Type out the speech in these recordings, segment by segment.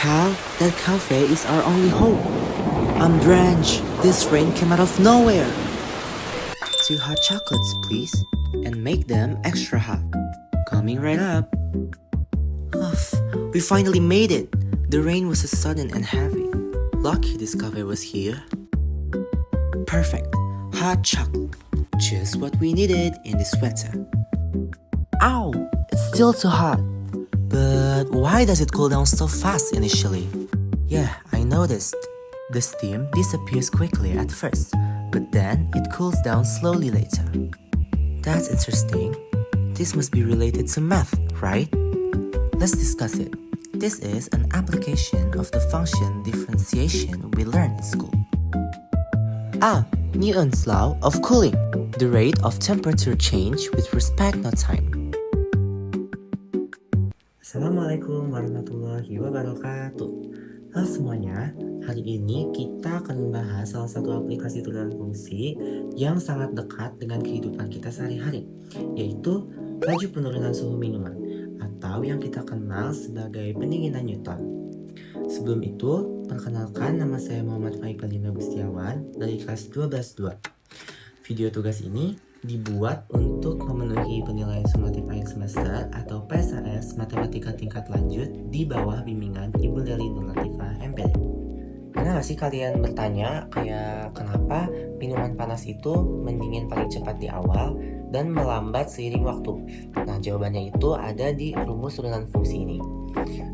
Cal, that cafe is our only hope. I'm drenched. This rain came out of nowhere. 2 hot chocolates, please. And make them extra hot. Coming right up. We finally made it. The rain was so sudden and heavy. Lucky this cafe was here. Perfect. Hot chocolate. Just what we needed in this weather. Ow! It's still too hot. But why does it cool down so fast initially? Yeah, I noticed. The steam disappears quickly at first, but then it cools down slowly later. That's interesting. This must be related to math, right? Let's discuss it. This is an application of the function differentiation we learned in school. Newton's law of cooling. The rate of temperature change with respect to time. Assalamualaikum warahmatullahi wabarakatuh. Halo semuanya, hari ini kita akan membahas salah satu aplikasi turunan fungsi yang sangat dekat dengan kehidupan kita sehari-hari, yaitu laju penurunan suhu minuman, atau yang kita kenal sebagai pendinginan Newton. Sebelum itu, perkenalkan, nama saya Muhammad Faikalina Gustiawan dari kelas 12-2. Video tugas ini dibuat untuk memenuhi penilaian sumatif akhir semester atau PSAS Matematika Tingkat Lanjut di bawah bimbingan Ibu Leli Nurlatifah MPD. Pernah gak sih kalian bertanya kayak kenapa minuman panas itu mendingin paling cepat di awal dan melambat seiring waktu? Nah, jawabannya itu ada di rumus turunan fungsi ini.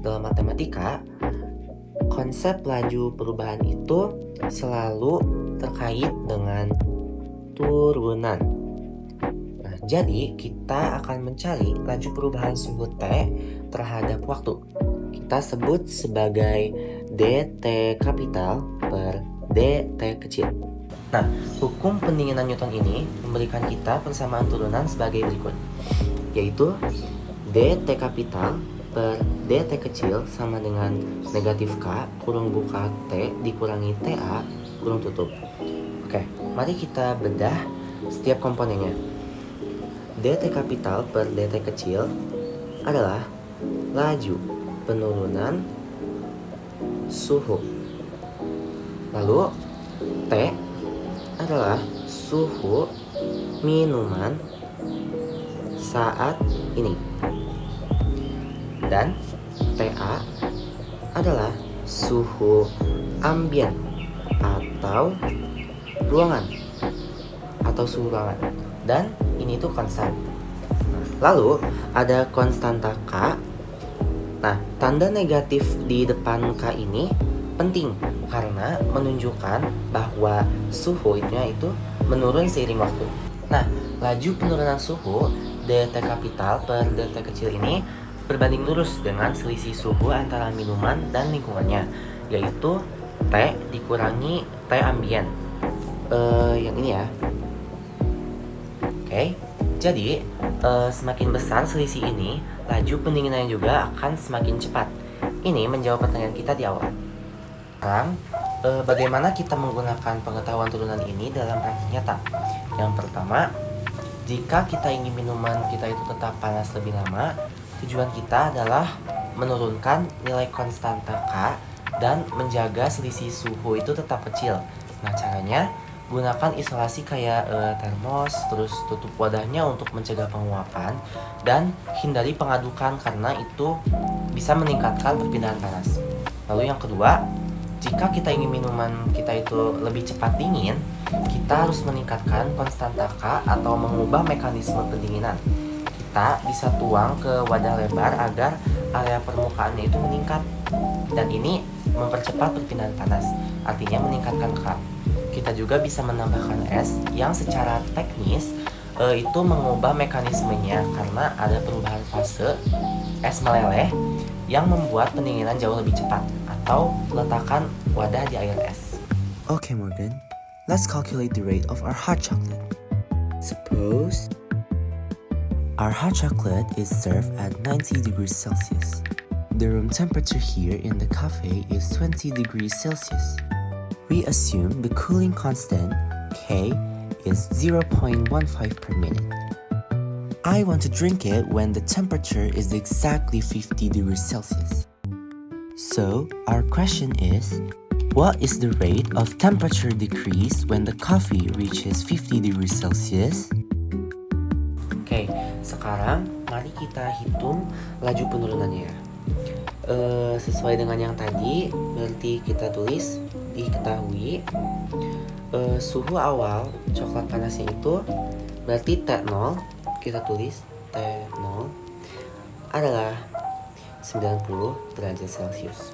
Dalam matematika, konsep laju perubahan itu selalu terkait dengan turunan. Nah, jadi kita akan mencari laju perubahan suhu T terhadap waktu. Kita sebut sebagai dt kapital per dt kecil. Nah, hukum pendinginan Newton ini memberikan kita persamaan turunan sebagai berikut, yaitu dt kapital per dt kecil sama dengan negatif K kurung buka T dikurangi TA kurung tutup. Oke, mari kita bedah setiap komponennya. dt kapital per dt kecil adalah laju penurunan suhu. Lalu T adalah suhu minuman saat ini. Dan TA adalah suhu ambien atau ruangan atau suhu ruangan, dan ini tuh konstan. Lalu ada konstanta K. Nah, tanda negatif di depan K ini penting karena menunjukkan bahwa suhu itu menurun seiring waktu. Nah, laju penurunan suhu dt kapital per dt kecil ini berbanding lurus dengan selisih suhu antara minuman dan lingkungannya, yaitu T dikurangi T ambien. Yang ini ya. Oke, jadi semakin besar selisih ini, laju pendinginannya juga akan semakin cepat. Ini menjawab pertanyaan kita di awal. Sekarang, bagaimana kita menggunakan pengetahuan turunan ini dalam praktik nyata? Yang pertama, jika kita ingin minuman kita itu tetap panas lebih lama, tujuan kita adalah menurunkan nilai konstanta K dan menjaga selisih suhu itu tetap kecil. Nah, caranya gunakan isolasi kayak termos, terus tutup wadahnya untuk mencegah penguapan, dan hindari pengadukan karena itu bisa meningkatkan perpindahan panas. Lalu yang kedua, jika kita ingin minuman kita itu lebih cepat dingin, kita harus meningkatkan konstanta K atau mengubah mekanisme pendinginan. Kita bisa tuang ke wadah lebar agar area permukaannya itu meningkat, dan ini mempercepat perpindahan panas, artinya meningkatkan K. Kita juga bisa menambahkan es yang secara teknis itu mengubah mekanismenya karena ada perubahan fase es meleleh yang membuat pendinginan jauh lebih cepat, atau letakkan wadah di air es. Okay, Morgan, let's calculate the rate of our hot chocolate. Suppose our hot chocolate is served at 90 degrees Celsius. The room temperature here in the cafe is 20 degrees Celsius. We assume the cooling constant, K, is 0.15 per minute. I want to drink it when the temperature is exactly 50 degrees Celsius. So, our question is, what is the rate of temperature decrease when the coffee reaches 50 degrees Celsius? Oke, sekarang mari kita hitung laju penurunannya. Sesuai dengan yang tadi, berarti kita tulis diketahui suhu awal coklat panasnya itu berarti T0, kita tulis T0 adalah 90 derajat Celcius.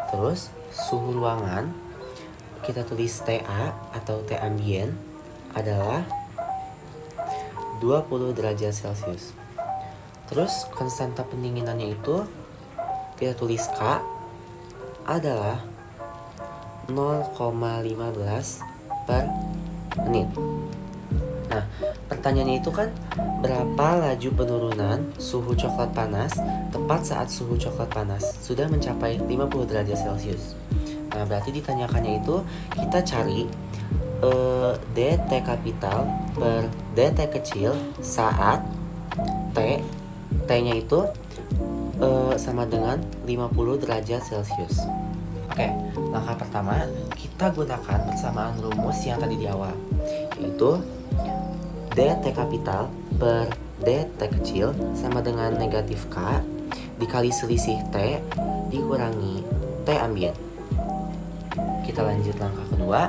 Terus suhu ruangan kita tulis TA atau T ambient adalah 20 derajat Celcius. Terus konstanta pendinginannya itu kita tulis K adalah 0,15 per menit. Nah, pertanyaannya itu kan berapa laju penurunan suhu coklat panas tepat saat suhu coklat panas sudah mencapai 50 derajat Celcius. Nah, berarti ditanyakannya itu kita cari dt kapital per dt kecil saat T-nya itu sama dengan 50 derajat Celcius. Oke, langkah pertama kita gunakan persamaan rumus yang tadi di awal, yaitu dt kapital per dt kecil sama dengan negatif K dikali selisih T dikurangi T ambient. Kita lanjut langkah kedua,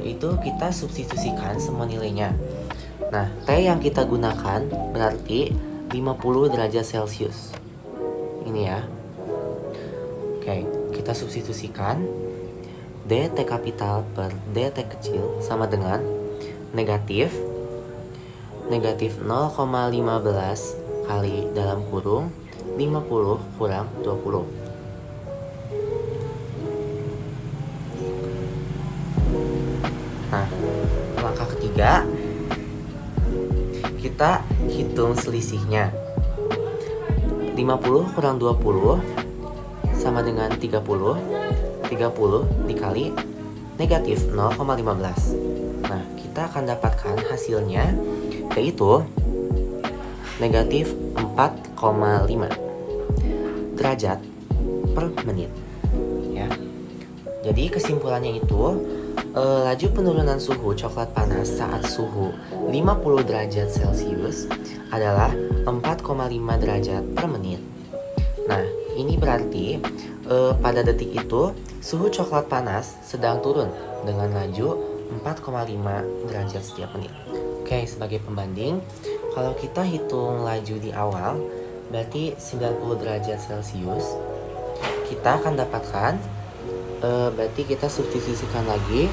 yaitu kita substitusikan semua nilainya. Nah, T yang kita gunakan berarti 50 derajat Celcius. Ini ya. Oke, kita substitusikan dt kapital per dt kecil sama dengan negatif 0,15 kali dalam kurung 50 kurang 20. Nah, langkah ketiga kita hitung selisihnya. 50 kurang 20 sama dengan 30 dikali negatif 0,15. Nah, kita akan dapatkan hasilnya yaitu negatif 4,5 derajat per menit ya. Jadi kesimpulannya itu laju penurunan suhu coklat panas saat suhu 50 derajat Celcius adalah 4,5 derajat per menit. Nah, ini berarti pada detik itu suhu coklat panas sedang turun dengan laju 4,5 derajat setiap menit. Oke, sebagai pembanding, kalau kita hitung laju di awal berarti 90 derajat Celcius, kita akan dapatkan berarti kita substitusikan lagi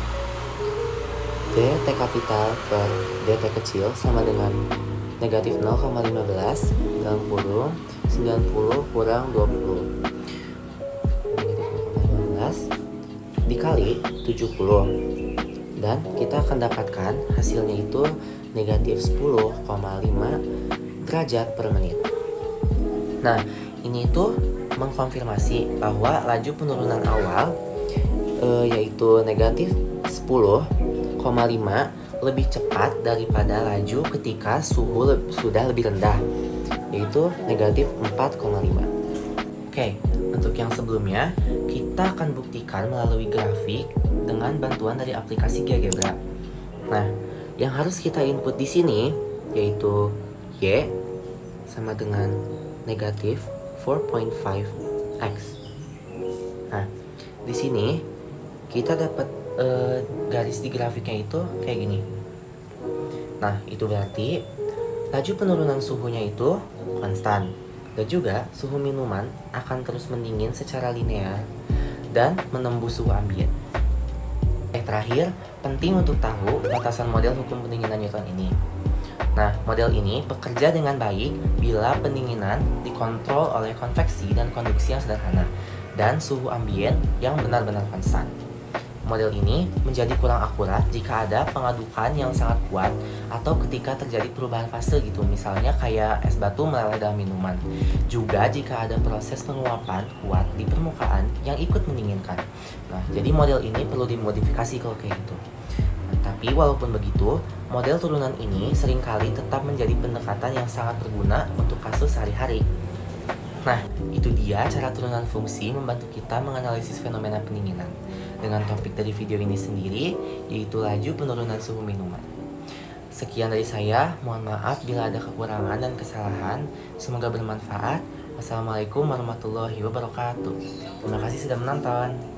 dt kapital per dt kecil sama dengan negatif 0,15 dalam kurung 90 kurang 20 negatif 0,15 dikali 70 dan kita akan dapatkan hasilnya itu negatif 10,5 derajat per menit. Nah, ini tuh mengkonfirmasi bahwa laju penurunan awal yaitu negatif 10,5 lebih cepat daripada laju ketika suhu sudah lebih rendah, yaitu negatif 4,5. Oke, untuk yang sebelumnya kita akan buktikan melalui grafik dengan bantuan dari aplikasi GeoGebra. Nah, yang harus kita input di sini yaitu Y sama dengan negatif 4.5x. Nah, di sini kita dapat garis di grafiknya itu kayak gini. Nah, itu berarti laju penurunan suhunya itu konstan dan juga suhu minuman akan terus mendingin secara linear dan menembus suhu ambien. Terakhir, penting untuk tahu batasan model hukum pendinginan Newton ini. Nah, model ini bekerja dengan baik bila pendinginan dikontrol oleh konveksi dan konduksi yang sederhana dan suhu ambien yang benar-benar konstan. Model ini menjadi kurang akurat jika ada pengadukan yang sangat kuat atau ketika terjadi perubahan fase gitu, misalnya kayak es batu meleleh dalam minuman. Juga jika ada proses penguapan kuat di permukaan yang ikut mendinginkan. Nah, jadi model ini perlu dimodifikasi kalau kayak gitu. Nah, tapi walaupun begitu, model turunan ini seringkali tetap menjadi pendekatan yang sangat berguna untuk kasus sehari-hari. Nah, itu dia cara turunan fungsi membantu kita menganalisis fenomena pendinginan. Dengan topik dari video ini sendiri, yaitu laju penurunan suhu minuman. Sekian dari saya, mohon maaf bila ada kekurangan dan kesalahan. Semoga bermanfaat. Wassalamualaikum warahmatullahi wabarakatuh. Terima kasih sudah menonton.